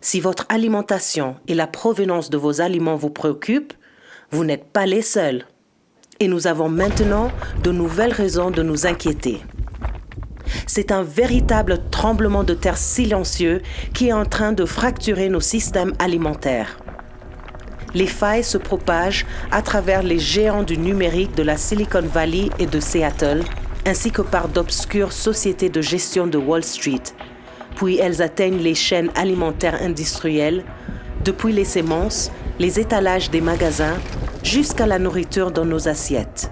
Si votre alimentation et la provenance de vos aliments vous préoccupent, vous n'êtes pas les seuls. Et nous avons maintenant de nouvelles raisons de nous inquiéter. C'est un véritable tremblement de terre silencieux qui est en train de fracturer nos systèmes alimentaires. Les failles se propagent à travers les géants du numérique de la Silicon Valley et de Seattle, ainsi que par d'obscures sociétés de gestion de Wall Street. Puis elles atteignent les chaînes alimentaires industrielles, depuis les semences, les étalages des magasins, jusqu'à la nourriture dans nos assiettes.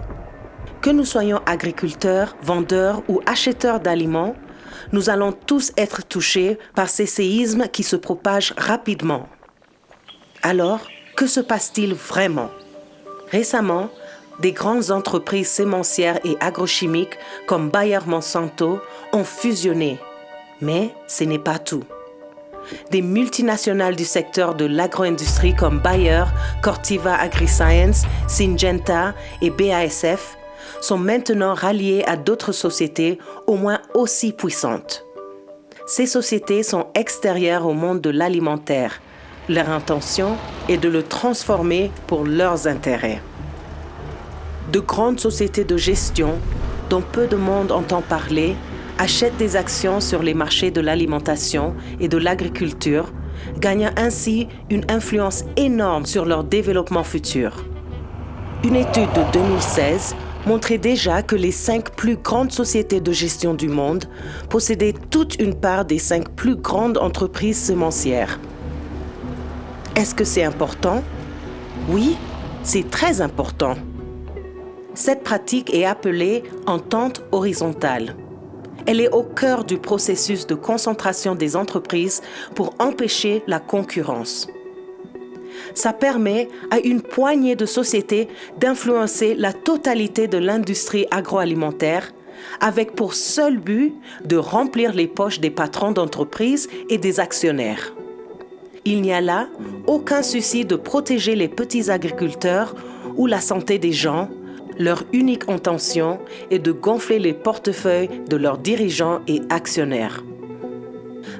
Que nous soyons agriculteurs, vendeurs ou acheteurs d'aliments, nous allons tous être touchés par ces séismes qui se propagent rapidement. Alors, que se passe-t-il vraiment? Récemment, des grandes entreprises sémencières et agrochimiques comme Bayer-Monsanto ont fusionné. Mais ce n'est pas tout. Des multinationales du secteur de l'agro-industrie comme Bayer, Corteva AgriScience, Syngenta et BASF sont maintenant ralliées à d'autres sociétés au moins aussi puissantes. Ces sociétés sont extérieures au monde de l'alimentaire. Leur intention est de le transformer pour leurs intérêts. De grandes sociétés de gestion, dont peu de monde entend parler, achètent des actions sur les marchés de l'alimentation et de l'agriculture, gagnant ainsi une influence énorme sur leur développement futur. Une étude de 2016 montrait déjà que les 5 plus grandes sociétés de gestion du monde possédaient toute une part des 5 plus grandes entreprises semencières. Est-ce que c'est important? Oui, c'est très important. Cette pratique est appelée entente horizontale. Elle est au cœur du processus de concentration des entreprises pour empêcher la concurrence. Ça permet à une poignée de sociétés d'influencer la totalité de l'industrie agroalimentaire avec pour seul but de remplir les poches des patrons d'entreprise et des actionnaires. Il n'y a là aucun souci de protéger les petits agriculteurs ou la santé des gens. Leur unique intention est de gonfler les portefeuilles de leurs dirigeants et actionnaires.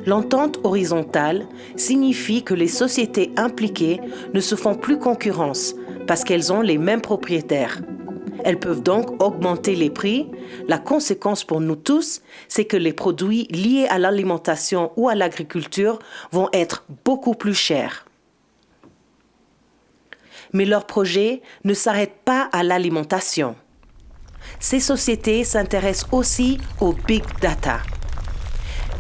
L'entente horizontale signifie que les sociétés impliquées ne se font plus concurrence parce qu'elles ont les mêmes propriétaires. Elles peuvent donc augmenter les prix. La conséquence pour nous tous, c'est que les produits liés à l'alimentation ou à l'agriculture vont être beaucoup plus chers. Mais leur projet ne s'arrête pas à l'alimentation. Ces sociétés s'intéressent aussi au big data.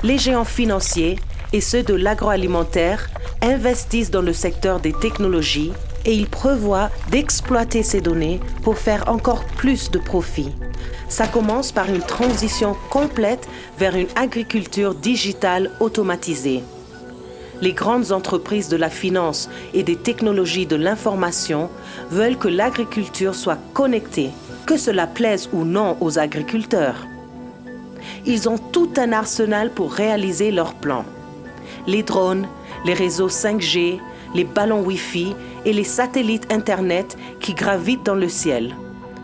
Les géants financiers et ceux de l'agroalimentaire investissent dans le secteur des technologies et ils prévoient d'exploiter ces données pour faire encore plus de profit. Ça commence par une transition complète vers une agriculture digitale automatisée. Les grandes entreprises de la finance et des technologies de l'information veulent que l'agriculture soit connectée, que cela plaise ou non aux agriculteurs. Ils ont tout un arsenal pour réaliser leurs plans. Les drones, les réseaux 5G, les ballons Wi-Fi et les satellites Internet qui gravitent dans le ciel.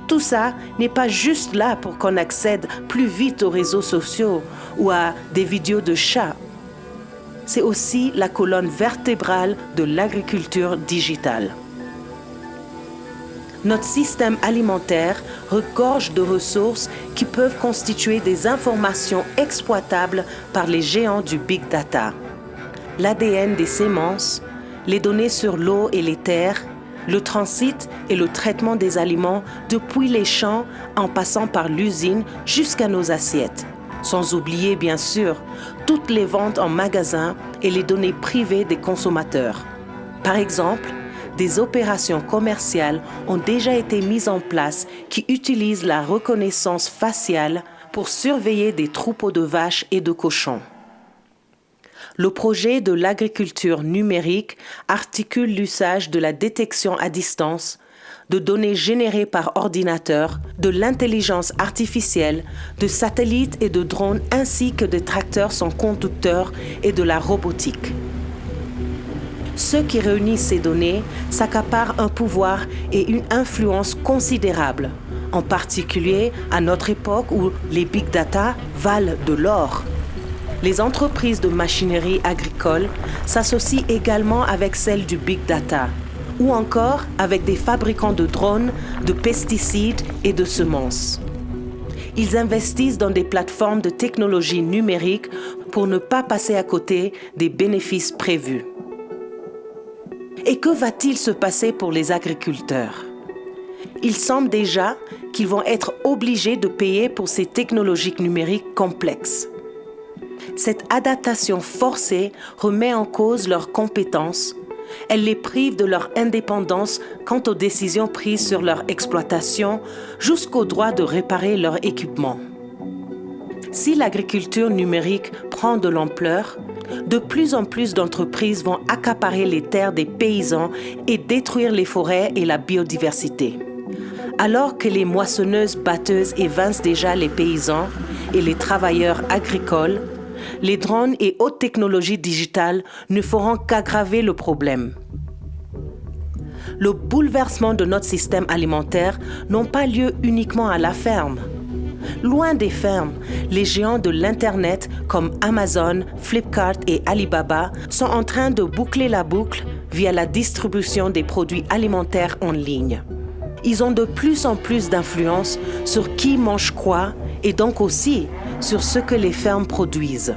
Tout ça n'est pas juste là pour qu'on accède plus vite aux réseaux sociaux ou à des vidéos de chats. C'est aussi la colonne vertébrale de l'agriculture digitale. Notre système alimentaire regorge de ressources qui peuvent constituer des informations exploitables par les géants du big data. L'ADN des semences, les données sur l'eau et les terres, le transit et le traitement des aliments depuis les champs en passant par l'usine jusqu'à nos assiettes. Sans oublier, bien sûr, toutes les ventes en magasin et les données privées des consommateurs. Par exemple, des opérations commerciales ont déjà été mises en place qui utilisent la reconnaissance faciale pour surveiller des troupeaux de vaches et de cochons. Le projet de l'agriculture numérique articule l'usage de la détection à distance, de données générées par ordinateur, de l'intelligence artificielle, de satellites et de drones ainsi que de tracteurs sans conducteur et de la robotique. Ceux qui réunissent ces données s'accaparent un pouvoir et une influence considérables, en particulier à notre époque où les big data valent de l'or. Les entreprises de machinerie agricole s'associent également avec celles du Big Data, ou encore avec des fabricants de drones, de pesticides et de semences. Ils investissent dans des plateformes de technologie numérique pour ne pas passer à côté des bénéfices prévus. Et que va-t-il se passer pour les agriculteurs? Il semble déjà qu'ils vont être obligés de payer pour ces technologies numériques complexes. Cette adaptation forcée remet en cause leurs compétences. Elle les prive de leur indépendance quant aux décisions prises sur leur exploitation jusqu'au droit de réparer leur équipement. Si l'agriculture numérique prend de l'ampleur, de plus en plus d'entreprises vont accaparer les terres des paysans et détruire les forêts et la biodiversité. Alors que les moissonneuses-batteuses évincent déjà les paysans et les travailleurs agricoles, les drones et hautes technologies digitales ne feront qu'aggraver le problème. Le bouleversement de notre système alimentaire n'a pas lieu uniquement à la ferme. Loin des fermes, les géants de l'Internet comme Amazon, Flipkart et Alibaba sont en train de boucler la boucle via la distribution des produits alimentaires en ligne. Ils ont de plus en plus d'influence sur qui mange quoi et donc aussi sur ce que les fermes produisent.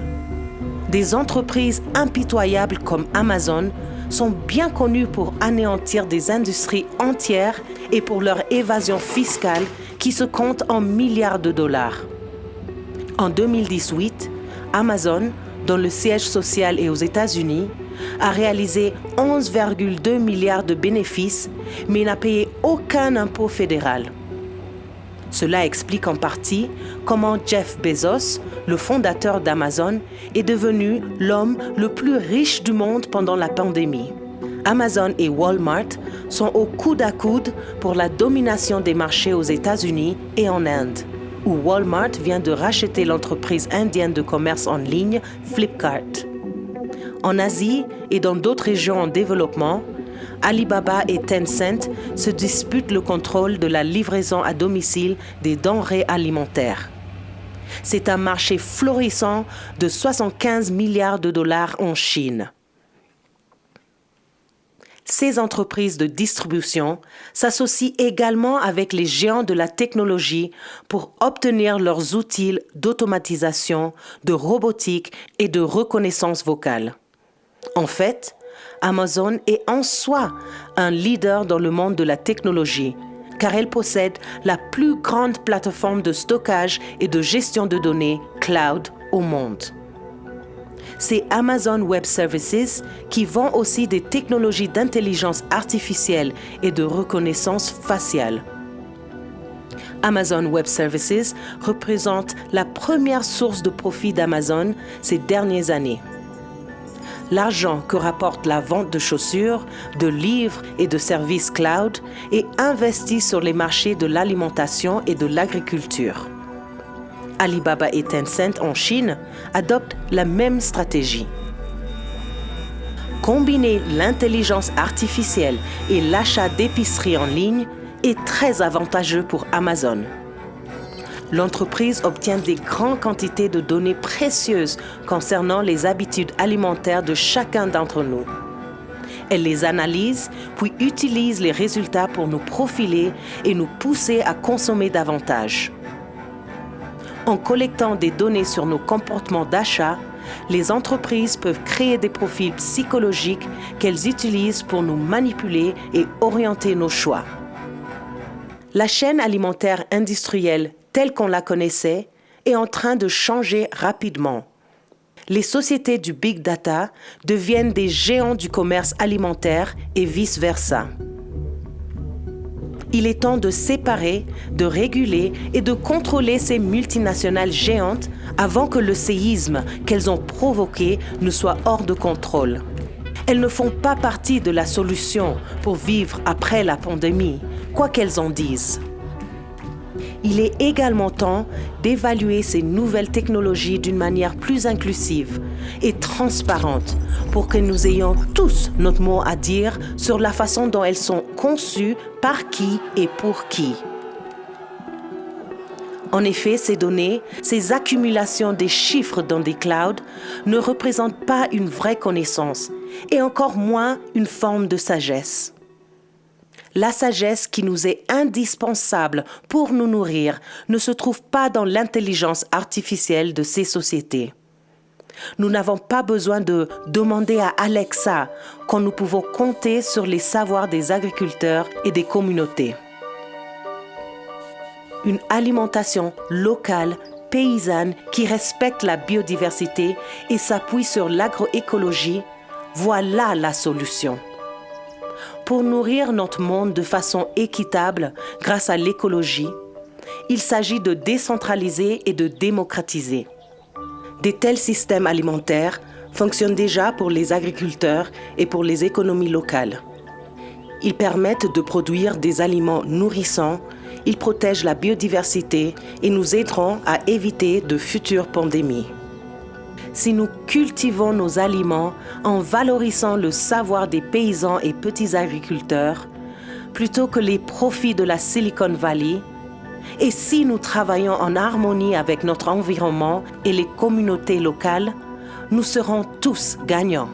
Des entreprises impitoyables comme Amazon sont bien connues pour anéantir des industries entières et pour leur évasion fiscale qui se compte en milliards de dollars. En 2018, Amazon, dont le siège social est aux États-Unis, a réalisé 11,2 milliards de bénéfices, mais n'a payé aucun impôt fédéral. Cela explique en partie comment Jeff Bezos, le fondateur d'Amazon, est devenu l'homme le plus riche du monde pendant la pandémie. Amazon et Walmart sont au coude à coude pour la domination des marchés aux États-Unis et en Inde, où Walmart vient de racheter l'entreprise indienne de commerce en ligne Flipkart. En Asie et dans d'autres régions en développement, Alibaba et Tencent se disputent le contrôle de la livraison à domicile des denrées alimentaires. C'est un marché florissant de 75 milliards de dollars en Chine. Ces entreprises de distribution s'associent également avec les géants de la technologie pour obtenir leurs outils d'automatisation, de robotique et de reconnaissance vocale. En fait, Amazon est en soi un leader dans le monde de la technologie, car elle possède la plus grande plateforme de stockage et de gestion de données cloud au monde. C'est Amazon Web Services qui vend aussi des technologies d'intelligence artificielle et de reconnaissance faciale. Amazon Web Services représente la première source de profit d'Amazon ces dernières années. L'argent que rapporte la vente de chaussures, de livres et de services cloud est investi sur les marchés de l'alimentation et de l'agriculture. Alibaba et Tencent en Chine adoptent la même stratégie. Combiner l'intelligence artificielle et l'achat d'épicerie en ligne est très avantageux pour Amazon. L'entreprise obtient des grandes quantités de données précieuses concernant les habitudes alimentaires de chacun d'entre nous. Elle les analyse, puis utilise les résultats pour nous profiler et nous pousser à consommer davantage. En collectant des données sur nos comportements d'achat, les entreprises peuvent créer des profils psychologiques qu'elles utilisent pour nous manipuler et orienter nos choix. La chaîne alimentaire industrielle telle qu'on la connaissait, est en train de changer rapidement. Les sociétés du Big Data deviennent des géants du commerce alimentaire et vice-versa. Il est temps de séparer, de réguler et de contrôler ces multinationales géantes avant que le séisme qu'elles ont provoqué ne soit hors de contrôle. Elles ne font pas partie de la solution pour vivre après la pandémie, quoi qu'elles en disent. Il est également temps d'évaluer ces nouvelles technologies d'une manière plus inclusive et transparente pour que nous ayons tous notre mot à dire sur la façon dont elles sont conçues, par qui et pour qui. En effet, ces données, ces accumulations des chiffres dans des clouds ne représentent pas une vraie connaissance et encore moins une forme de sagesse. La sagesse qui nous est indispensable pour nous nourrir ne se trouve pas dans l'intelligence artificielle de ces sociétés. Nous n'avons pas besoin de demander à Alexa quand nous pouvons compter sur les savoirs des agriculteurs et des communautés. Une alimentation locale, paysanne, qui respecte la biodiversité et s'appuie sur l'agroécologie, voilà la solution. Pour nourrir notre monde de façon équitable grâce à l'écologie, il s'agit de décentraliser et de démocratiser. Des tels systèmes alimentaires fonctionnent déjà pour les agriculteurs et pour les économies locales. Ils permettent de produire des aliments nourrissants, ils protègent la biodiversité et nous aideront à éviter de futures pandémies. Si nous cultivons nos aliments en valorisant le savoir des paysans et petits agriculteurs, plutôt que les profits de la Silicon Valley, et si nous travaillons en harmonie avec notre environnement et les communautés locales, nous serons tous gagnants.